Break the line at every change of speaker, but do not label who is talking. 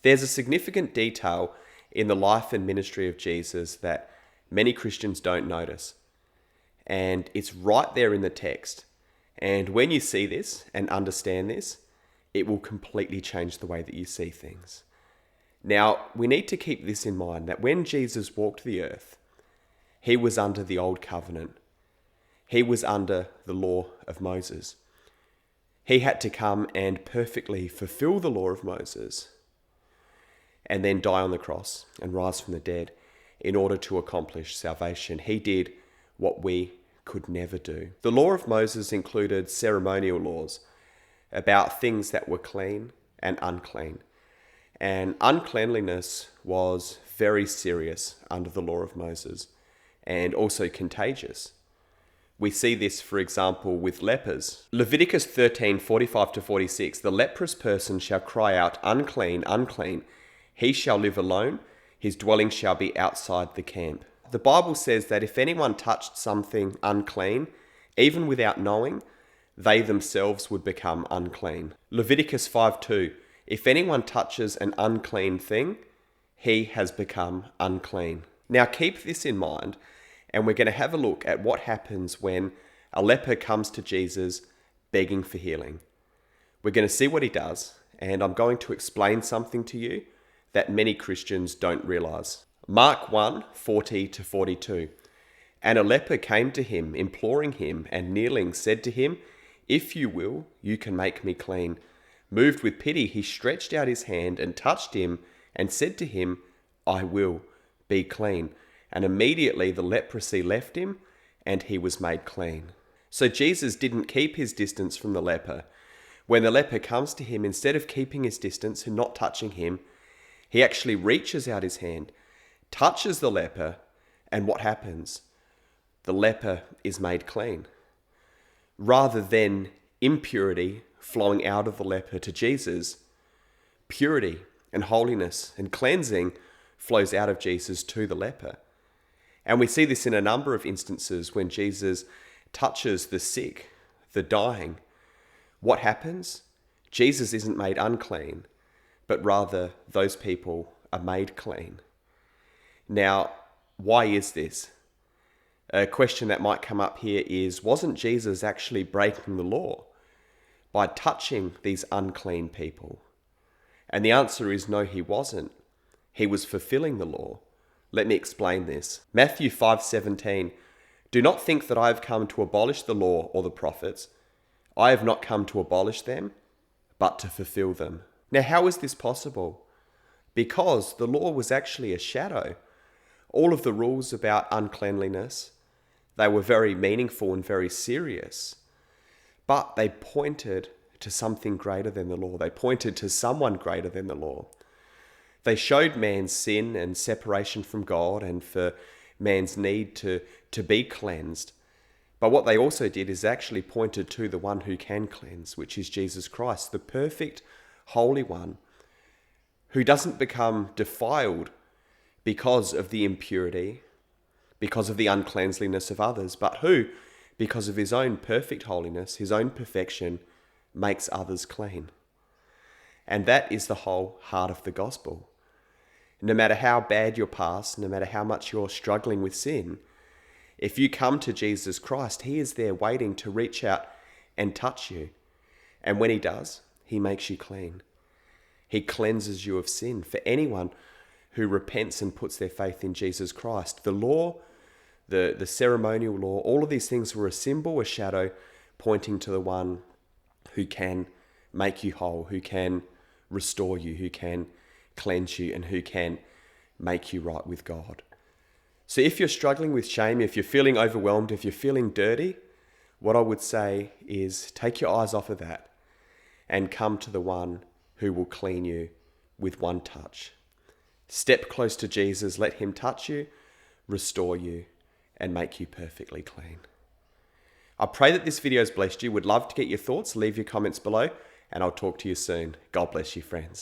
There's a significant detail in the life and ministry of Jesus that many Christians don't notice. And it's right there in the text. And when you see this and understand this, it will completely change the way that you see things. Now, we need to keep this in mind, that when Jesus walked the earth, he was under the old covenant. He was under the law of Moses. He had to come and perfectly fulfill the law of Moses and then die on the cross and rise from the dead in order to accomplish salvation. He did what we could never do. The law of Moses included ceremonial laws about things that were clean and unclean. And uncleanliness was very serious under the law of Moses and also contagious. We see this, for example, with lepers. Leviticus 13:45-46, the leprous person shall cry out, unclean, unclean. He shall live alone. His dwelling shall be outside the camp. The Bible says that if anyone touched something unclean, even without knowing, they themselves would become unclean. Leviticus 5:2, if anyone touches an unclean thing, he has become unclean. Now keep this in mind, and we're going to have a look at what happens when a leper comes to Jesus begging for healing. We're going to see what he does, and I'm going to explain something to you that many Christians don't realize. Mark 1:40-42. And a leper came to him, imploring him, and kneeling said to him, if you will, you can make me clean. Moved with pity, he stretched out his hand and touched him and said to him, I will, be clean. And immediately the leprosy left him and he was made clean. So Jesus didn't keep his distance from the leper. When the leper comes to him, instead of keeping his distance and not touching him, he actually reaches out his hand, touches the leper, and what happens? The leper is made clean. Rather than impurity flowing out of the leper to Jesus, purity and holiness and cleansing flows out of Jesus to the leper. And we see this in a number of instances when Jesus touches the sick, the dying. What happens? Jesus isn't made unclean, but rather those people are made clean. Now, why is this? A question that might come up here is, wasn't Jesus actually breaking the law by touching these unclean people? And the answer is no, he wasn't. He was fulfilling the law. Let me explain this. Matthew 5:17, do not think that I have come to abolish the law or the prophets. I have not come to abolish them, but to fulfill them. Now, how is this possible? Because the law was actually a shadow. All of the rules about uncleanliness, they were very meaningful and very serious, but they pointed to something greater than the law. They pointed to someone greater than the law. They showed man's sin and separation from God and for man's need to be cleansed. But what they also did is actually pointed to the one who can cleanse, which is Jesus Christ, the perfect, holy one, who doesn't become defiled because of the impurity, because of the uncleanliness of others, but who, because of his own perfect holiness, his own perfection, makes others clean. And that is the whole heart of the gospel. No matter how bad your past, no matter how much you're struggling with sin, if you come to Jesus Christ, he is there waiting to reach out and touch you. And when he does, he makes you clean. He cleanses you of sin. For anyone who repents and puts their faith in Jesus Christ, the law, the ceremonial law, all of these things were a symbol, a shadow, pointing to the one who can make you whole, who can restore you, who can cleanse you, and who can make you right with God. So if you're struggling with shame, if you're feeling overwhelmed, if you're feeling dirty, what I would say is take your eyes off of that and come to the one who will clean you with one touch. Step close to Jesus, let him touch you, restore you, and make you perfectly clean. I pray that this video has blessed you. Would love to get your thoughts. Leave your comments below, and I'll talk to you soon. God bless you, friends.